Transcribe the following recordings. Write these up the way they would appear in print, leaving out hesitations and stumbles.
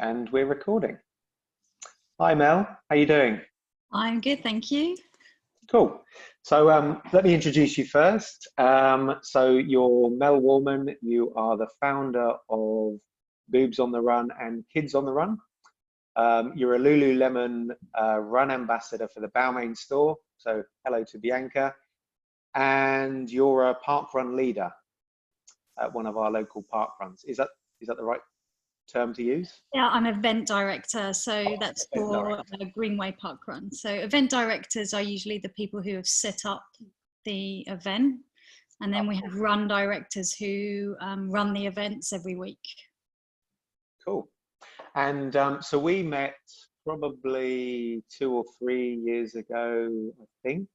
And we're recording. Hi Mel, how you doing? I'm good, thank you. Cool. So let me introduce you first. So you're Mel Warman. You are the founder of Boobs on the Run and Kids on the Run. You're a Lululemon run ambassador for the Balmain store. So hello to Bianca. And you're a park run leader at one of our local park runs. Is that the right term to use? Yeah, I'm event director, so Oh, that's event for director. a Greenway Park Run. So event directors are usually the people who have set up the event, and then we have run directors who run the events every week. Cool. And so we met probably 2 or 3 years ago, I think.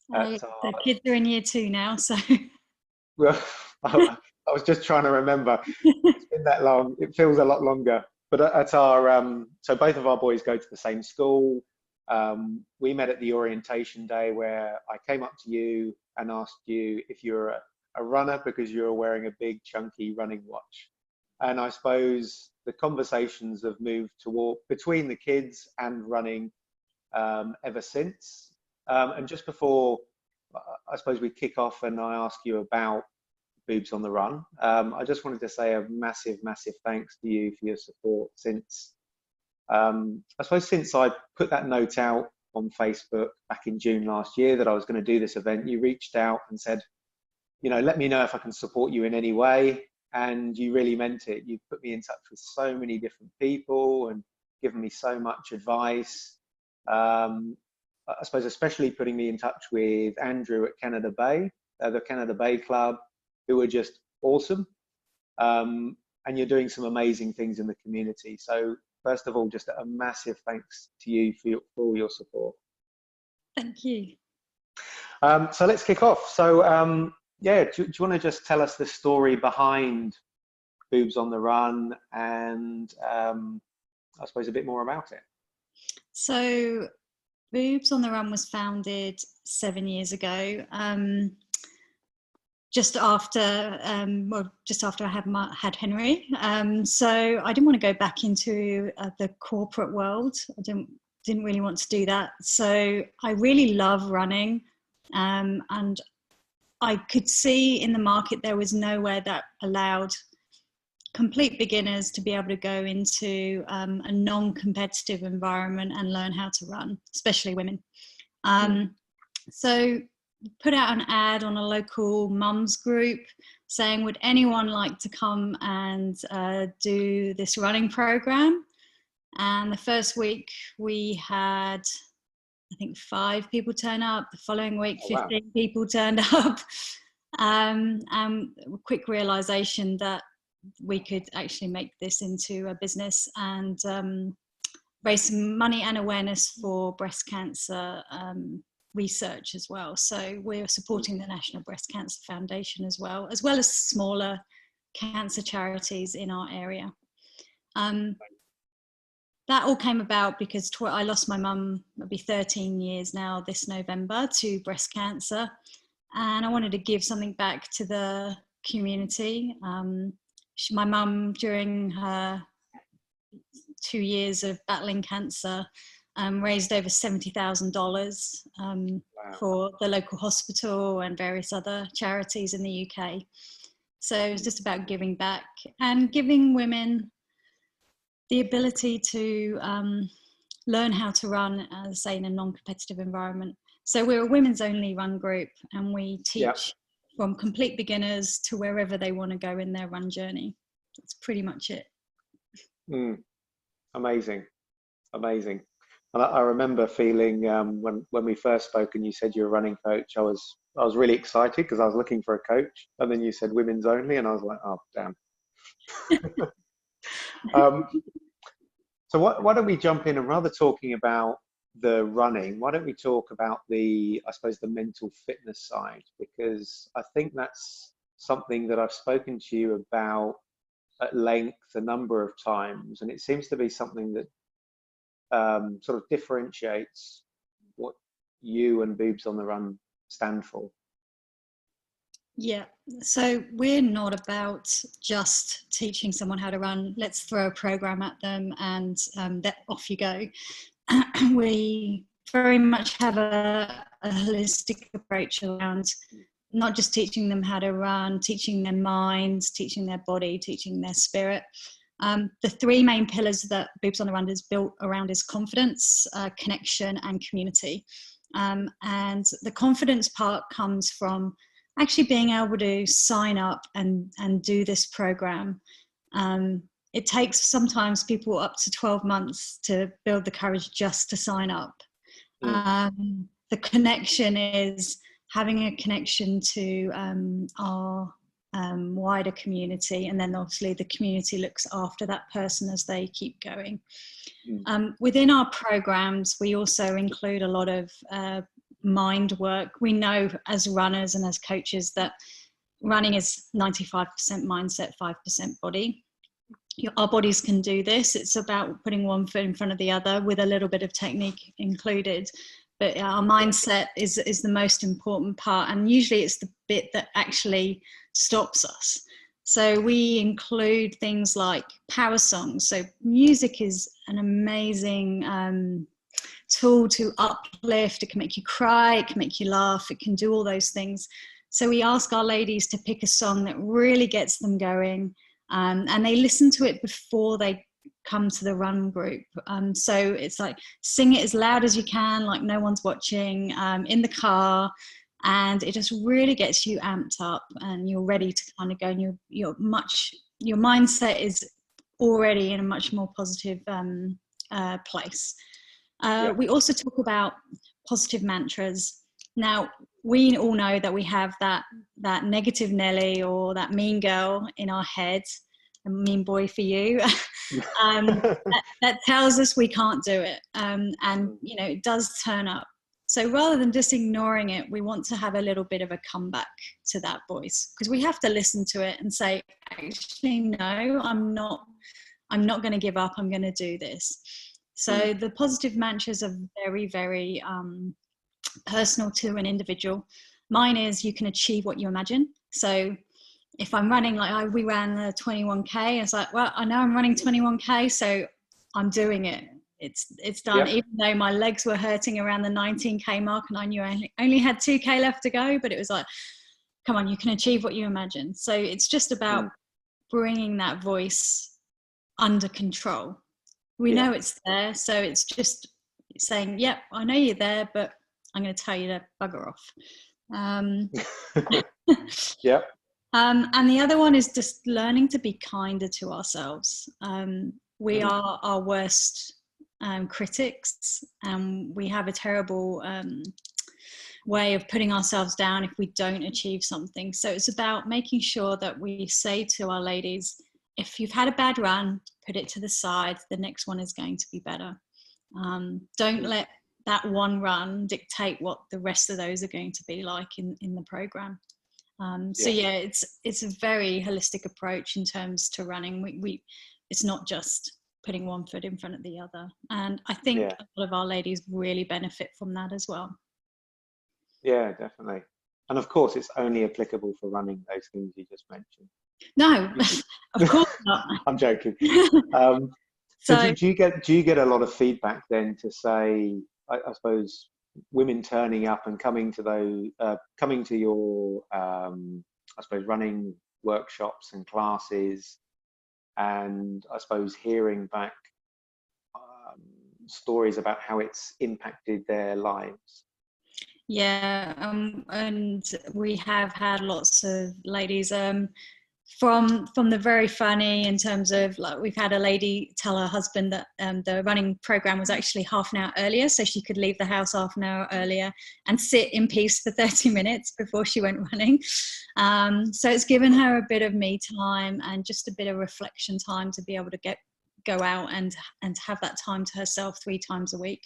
The kids are in year 2 now, so. Well, I was just trying to remember. It's been that long. It feels a lot longer. But at our, so both of our boys go to the same school. We met at the orientation day where I came up to you and asked you if you're a runner because you were wearing a big chunky running watch. And I suppose the conversations have moved toward between the kids and running ever since. And just before, I suppose we kick off and I ask you about Boobs on the Run, I just wanted to say a massive, massive thanks to you for your support since, I suppose since I put that note out on Facebook back in June last year that I was going to do this event. You reached out and said, you know, let me know if I can support you in any way. And you really meant it. You've put me in touch with so many different people and given me so much advice. I suppose especially putting me in touch with Andrew at Canada Bay, the Canada Bay Club, who are just awesome. And you're doing some amazing things in the community. So first of all, just a massive thanks to you for all your support. Thank you. So let's kick off. So yeah, do you want to just tell us the story behind Boobs on the Run and I suppose a bit more about it? So Boobs on the Run was founded 7 years ago, just after I had Henry. So I didn't want to go back into the corporate world. I didn't really want to do that. So I really love running, and I could see in the market there was nowhere that allowed complete beginners to be able to go into a non-competitive environment and learn how to run, especially women. So put out an ad on a local mums group saying, would anyone like to come and do this running program? And the first week we had, I think, 5 people turn up. The following week, 15 people turned up. And quick realization that we could actually make this into a business and raise some money and awareness for breast cancer research as well. So we're supporting the National Breast Cancer Foundation as well as smaller cancer charities in our area. That all came about because I lost my mum, it'll be 13 years now this November, to breast cancer. And I wanted to give something back to the community. My mum, during her 2 years of battling cancer, raised over $70,000 for the local hospital and various other charities in the UK. So it was just about giving back and giving women the ability to learn how to run, as I say, in a non-competitive environment. So we're a women's only run group, and we teach from complete beginners to wherever they want to go in their run journey. That's pretty much it. Amazing, amazing. And I remember feeling when we first spoke and you said you're a running coach, I was really excited because I was looking for a coach, and then you said women's only, and I was like, oh damn. So why don't we jump in, and rather talking about the running, why don't we talk about I suppose the mental fitness side, because I think that's something that I've spoken to you about at length a number of times, and it seems to be something that sort of differentiates what you and Boobs on the Run stand for. Yeah, so we're not about just teaching someone how to run. Let's throw a program at them and off you go. We very much have a holistic approach around not just teaching them how to run, teaching their minds, teaching their body, teaching their spirit. The three main pillars that Boobs on the Run is built around is confidence, connection, and community. And the confidence part comes from actually being able to sign up and do this program. It takes sometimes people up to 12 months to build the courage just to sign up. The connection is having a connection to our wider community, and then obviously the community looks after that person as they keep going. Within our programs, we also include a lot of mind work. We know as runners and as coaches that running is 95% mindset, 5% body. Our bodies can do this. It's about putting one foot in front of the other with a little bit of technique included. But our mindset is the most important part, and usually it's the bit that actually stops us. So we include things like power songs. So music is an amazing tool to uplift. It can make you cry, it can make you laugh, it can do all those things. So we ask our ladies to pick a song that really gets them going, and they listen to it before they come to the run group. So it's like, sing it as loud as you can, like no one's watching, in the car, and it just really gets you amped up and you're ready to kind of go, and your mindset is already in a much more positive place. We also talk about positive mantras. Now, we all know that we have that negative Nelly or that mean girl in our head, a mean boy for you, that tells us we can't do it. And, you know, it does turn up. So rather than just ignoring it, we want to have a little bit of a comeback to that voice, because we have to listen to it and say, actually, no, I'm not going to give up. I'm going to do this. So the positive mantras are very, very personal to an individual. Mine is, you can achieve what you imagine. So if I'm running, like we ran the 21K, it's like, well, I know I'm running 21K, so I'm doing it. It's done. Even though my legs were hurting around the 19K mark and I knew I only had 2K left to go, but it was like, come on, you can achieve what you imagine. So it's just about bringing that voice under control. We know it's there, so it's just saying, yep, I know you're there, but I'm going to tell you to bugger off. And the other one is just learning to be kinder to ourselves. We are our worst critics, and we have a terrible way of putting ourselves down if we don't achieve something. So it's about making sure that we say to our ladies, if you've had a bad run, put it to the side. The next one is going to be better. Don't let that one run dictate what the rest of those are going to be like in the program. So it's a very holistic approach in terms to running. It's not just putting one foot in front of the other. And I think a lot of our ladies really benefit from that as well. Yeah, definitely. And of course, it's only applicable for running, those things you just mentioned. No, of course not. I'm joking. So do you get a lot of feedback then to say, I suppose, women turning up and coming to your I suppose running workshops and classes, and I suppose hearing back stories about how it's impacted their lives? Yeah, and we have had lots of ladies from the very funny, in terms of, like, we've had a lady tell her husband that the running program was actually half an hour earlier, so she could leave the house half an hour earlier and sit in peace for 30 minutes before she went running. So it's given her a bit of me time and just a bit of reflection time to be able to go out and have that time to herself 3 times a week.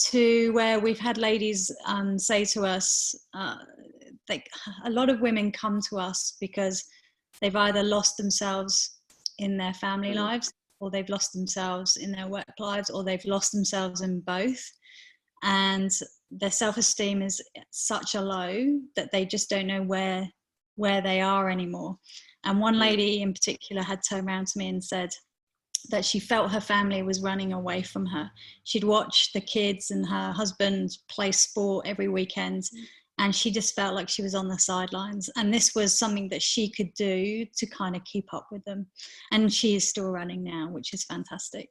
To where we've had ladies say to us, a lot of women come to us because they've either lost themselves in their family lives, or they've lost themselves in their work lives, or they've lost themselves in both. And their self-esteem is such a low that they just don't know where they are anymore. And one lady in particular had turned around to me and said that she felt her family was running away from her. She'd watched the kids and her husband play sport every weekend, and she just felt like she was on the sidelines. And this was something that she could do to kind of keep up with them. And she is still running now, which is fantastic.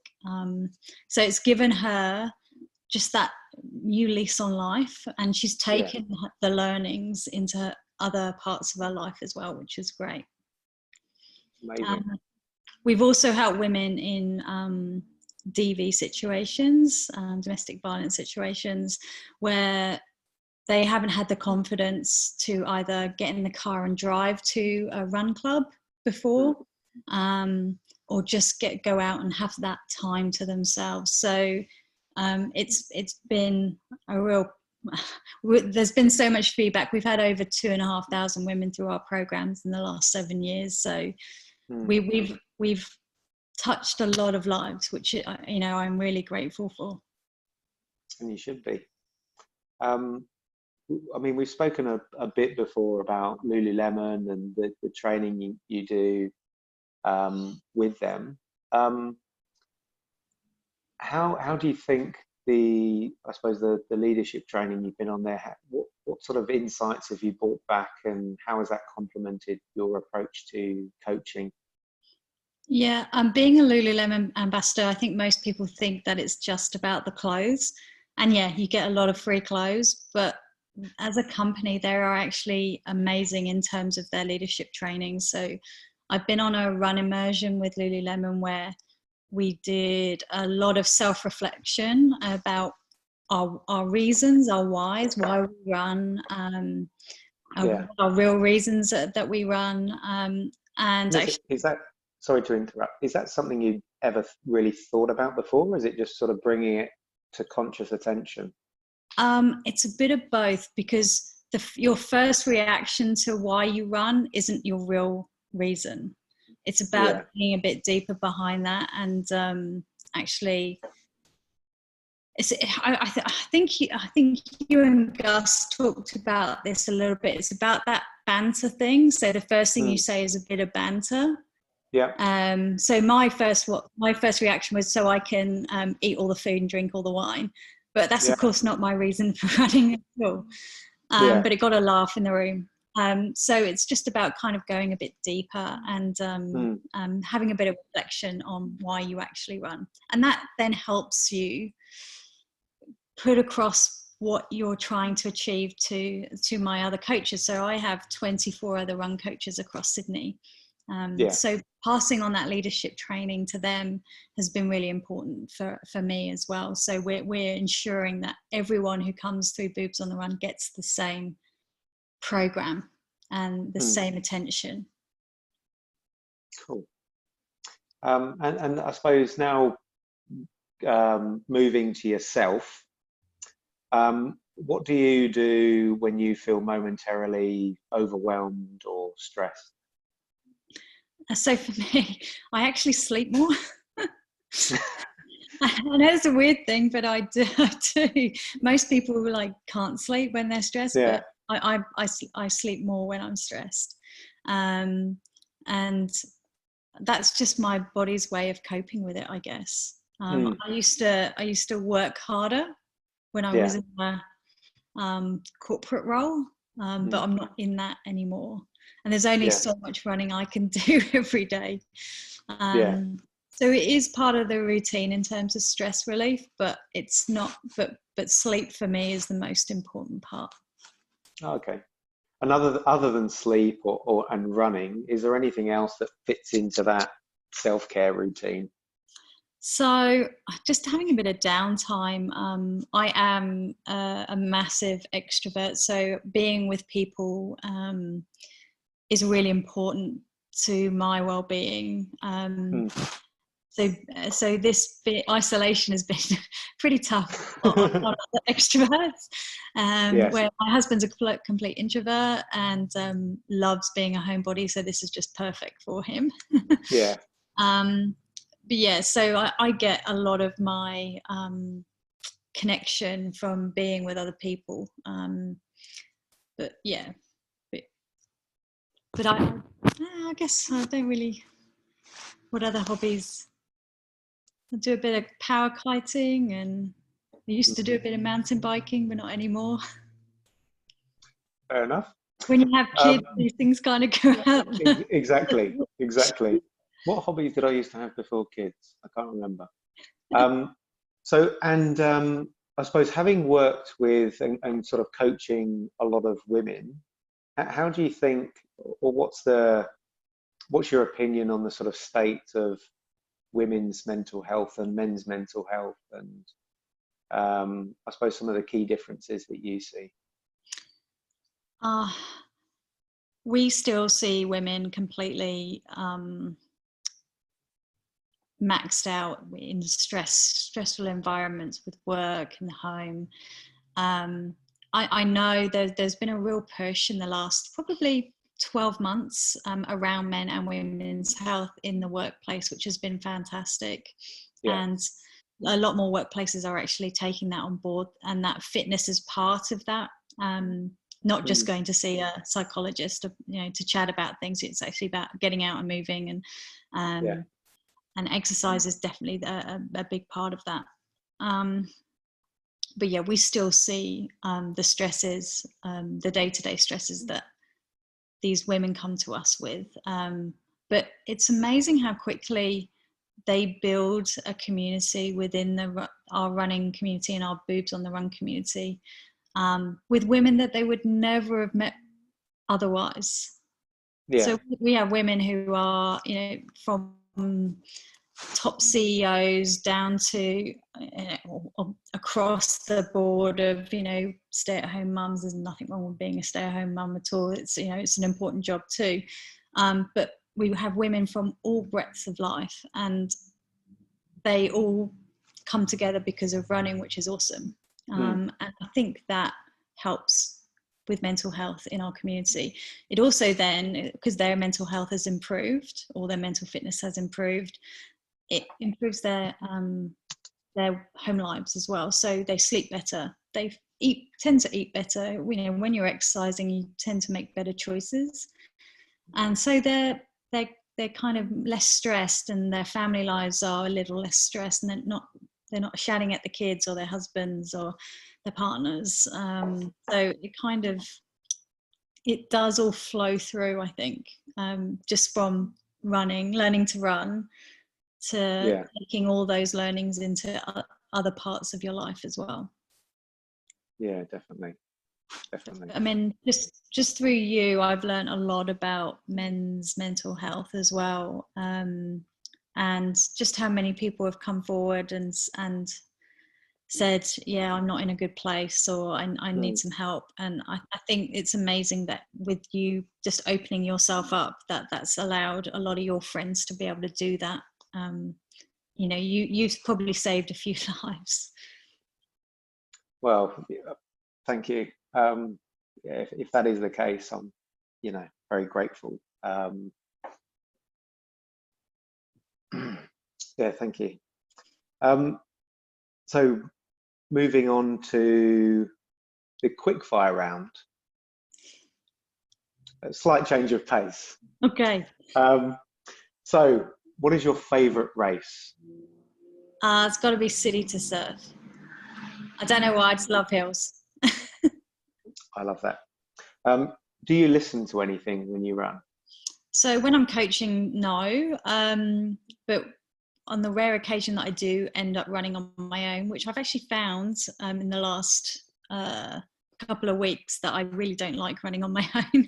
So it's given her just that new lease on life, and she's taken the learnings into other parts of her life as well, which is great. Amazing. We've also helped women in DV situations, domestic violence situations, where they haven't had the confidence to either get in the car and drive to a run club before, or just go out and have that time to themselves. So it's been a real, there's been so much feedback. We've had over 2,500 women through our programs in the last 7 years. So we've touched a lot of lives, which, you know, I'm really grateful for. And you should be. I mean, we've spoken a bit before about Lululemon and the training you do with them. How do you think the leadership training you've been on there, what sort of insights have you brought back, and how has that complemented your approach to coaching? Yeah, being a Lululemon ambassador, I think most people think that it's just about the clothes. And yeah, you get a lot of free clothes, but as a company, they are actually amazing in terms of their leadership training. So I've been on a run immersion with Lululemon where we did a lot of self-reflection about our reasons, our whys, why we run, our real reasons that we run. And is that, sorry to interrupt, is that something you ever really thought about before, or is it just sort of bringing it to conscious attention? It's a bit of both, because your first reaction to why you run isn't your real reason. It's about being a bit deeper behind that. And actually, I think you and Gus talked about this a little bit. It's about that banter thing. So the first thing you say is a bit of banter. Yeah. So my first reaction was so I can eat all the food and drink all the wine. But that's of course not my reason for running at all. But it got a laugh in the room. So it's just about kind of going a bit deeper and having a bit of reflection on why you actually run. And that then helps you put across what you're trying to achieve to my other coaches. So I have 24 other run coaches across Sydney. So passing on that leadership training to them has been really important for me as well. So we're ensuring that everyone who comes through Boobs on the Run gets the same program and the same attention. Cool. And I suppose now moving to yourself, what do you do when you feel momentarily overwhelmed or stressed? So for me, I actually sleep more. I know it's a weird thing, but I do. Most people can't sleep when they're stressed, but I sleep more when I'm stressed, and that's just my body's way of coping with it, I guess. I used to work harder when I was in a corporate role, but I'm not in that anymore. And there's only so much running I can do every day. So it is part of the routine in terms of stress relief, but it's not, but sleep for me is the most important part. Okay. And other than sleep and running, is there anything else that fits into that self-care routine? So just having a bit of downtime. I am a massive extrovert, so being with people is really important to my well-being. So this bit, isolation has been pretty tough on other extroverts, where my husband's a complete introvert and loves being a homebody, so this is just perfect for him. But yeah, so I get a lot of my connection from being with other people. But yeah, but I guess I don't really. What other hobbies? I do a bit of power kiting, and I used to do a bit of mountain biking, but not anymore. Fair enough. When you have kids, these things kind of go out. Exactly. What hobbies did I used to have before kids? I can't remember. I suppose having worked with and sort of coaching a lot of women, how do you think, or what's your opinion on the sort of state of women's mental health and men's mental health, and I suppose some of the key differences that you see? We still see women completely maxed out in stressful environments with work and home. I know there's been a real push in the last probably 12 months around men and women's health in the workplace, which has been fantastic. Yeah. And a lot more workplaces are actually taking that on board, and that fitness is part of that. Not just going to see a psychologist, to chat about things. It's actually about getting out and moving, and exercise is definitely a big part of that. But yeah, we still see the stresses, the day-to-day stresses that these women come to us with. But it's amazing how quickly they build a community within our running community and our Boobs on the Run community, with women that they would never have met otherwise. Yeah. So we have women who are, from top CEOs down to across the board of, stay-at-home mums. There's nothing wrong with being a stay-at-home mum at all. It's, it's an important job too. But we have women from all breadths of life, and they all come together because of running, which is awesome. And I think that helps with mental health in our community. It also then, because their mental health has improved, or their mental fitness has improved, it improves their home lives as well. So they sleep better, they tend to eat better. When you're exercising, you tend to make better choices, and so they're kind of less stressed, and their family lives are a little less stressed, and they're not shouting at the kids or their husbands or their partners. So it does all flow through, I think, just from learning to run, to taking all those learnings into other parts of your life as well. Yeah, definitely. I mean, just through you, I've learned a lot about men's mental health as well, and just how many people have come forward and said, yeah, I'm not in a good place, or I need some help. And I think it's amazing that with you just opening yourself up, that's allowed a lot of your friends to be able to do that. You've probably saved a few lives. Well, thank you. If that is the case, I'm, very grateful. Yeah, thank you. So moving on to the quickfire round. A slight change of pace. Okay. So what is your favorite race? It's got to be City to Surf. I don't know why, I just love hills. I love that. Do you listen to anything when you run? So when I'm coaching, no. But on the rare occasion that I do end up running on my own, which I've actually found in the last couple of weeks that I really don't like running on my own.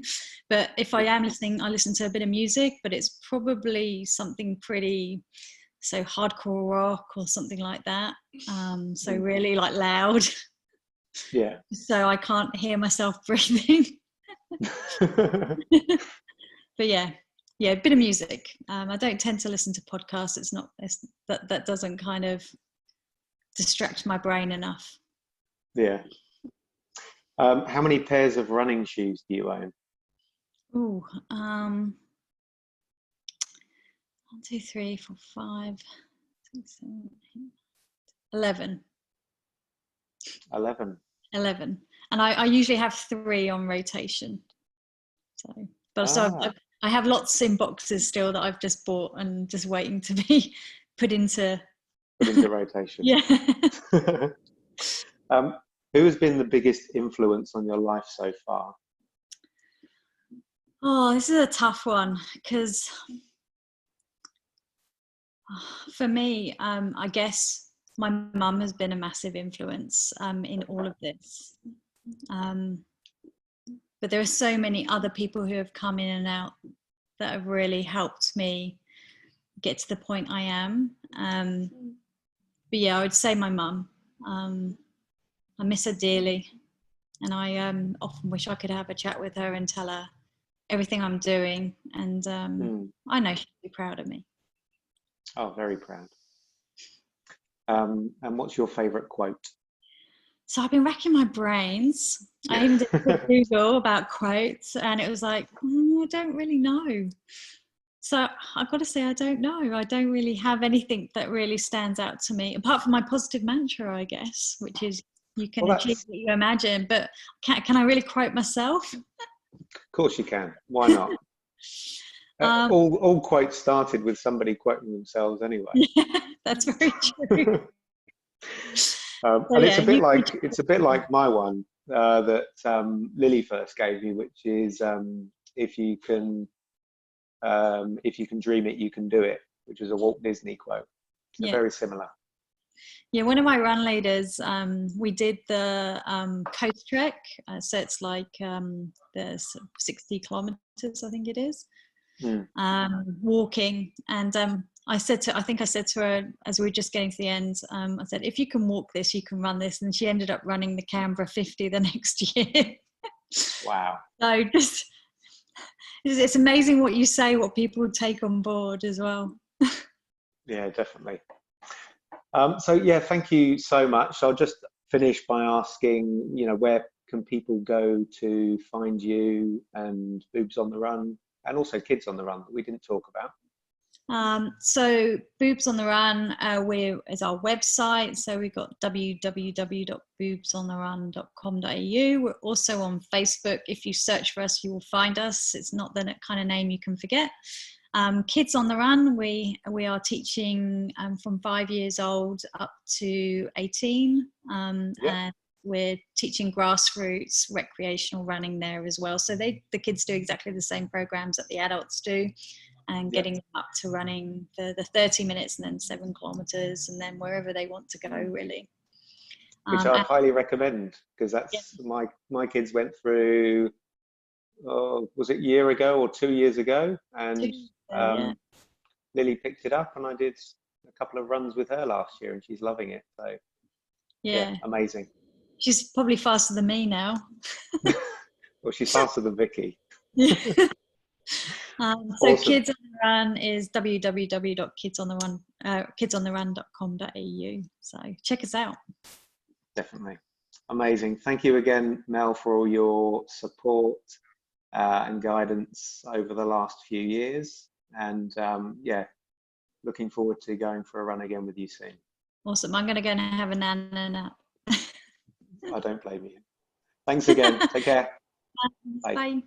But if I am listening, I listen to a bit of music, but it's probably something pretty, so hardcore rock or something like that. So really like loud. Yeah. So I can't hear myself breathing. But yeah, a bit of music. I don't tend to listen to podcasts. That doesn't kind of distract my brain enough. Yeah. How many pairs of running shoes do you own? 1, 2, 3, 4, 5, 6, 7, 8, 11. 11. 11. And I usually have 3 on rotation. I have lots in boxes still that I've just bought and just waiting to be put into rotation. Yeah. Who has been the biggest influence on your life so far? Oh, this is a tough one because for me, I guess my mum has been a massive influence in all of this. But there are so many other people who have come in and out that have really helped me get to the point I am. But yeah, I would say my mum. I miss her dearly, and I often wish I could have a chat with her and tell her everything I'm doing, and I know she'd be proud of me. Oh, very proud. And what's your favourite quote? So I've been racking my brains. I even did a Google about quotes, and it was like, I don't really know. So I've got to say, I don't know. I don't really have anything that really stands out to me, apart from my positive mantra, I guess, which is you can achieve what you imagine. But can I really quote myself? Of course you can. Why not? All quotes started with somebody quoting themselves anyway. Yeah, that's very true. And it's a bit like my one that Lily first gave me, which is if you can dream it, you can do it, which is a Walt Disney quote. So very similar. Yeah, one of my run leaders, we did the coast trek. So it's like the 60 kilometers, I think it is, walking. And I said to her as we were just getting to the end, I said, if you can walk this, you can run this. And she ended up running the Canberra 50 the next year. Wow. So it's amazing what you say, what people take on board as well. Yeah, definitely. So yeah, thank you so much. I'll just finish by asking, where can people go to find you and Boobs on the Run, and also Kids on the Run that we didn't talk about? So Boobs on the Run is our website. So we've got www.boobsontherun.com.au. We're also on Facebook. If you search for us, you will find us. It's not the kind of name you can forget. Kids on the Run, we are teaching from 5 years old up to 18. And we're teaching grassroots recreational running there as well. So the kids do exactly the same programs that the adults do, and getting them up to running the 30 minutes and then 7 kilometers and then wherever they want to go, really. Which I'd highly recommend, because that's my kids went through, was it a year ago or 2 years ago? And Lily picked it up, and I did a couple of runs with her last year, and she's loving it. So yeah, amazing. She's probably faster than me now. Well, she's faster than Vicky. So awesome. Kids on the Run is www.kidsontherun.com.au. So check us out. Definitely. Amazing. Thank you again, Mel, for all your support and guidance over the last few years. And looking forward to going for a run again with you soon. Awesome. I'm going to go and have a nana nap. I don't blame you. Thanks again. Take care. Bye. Bye.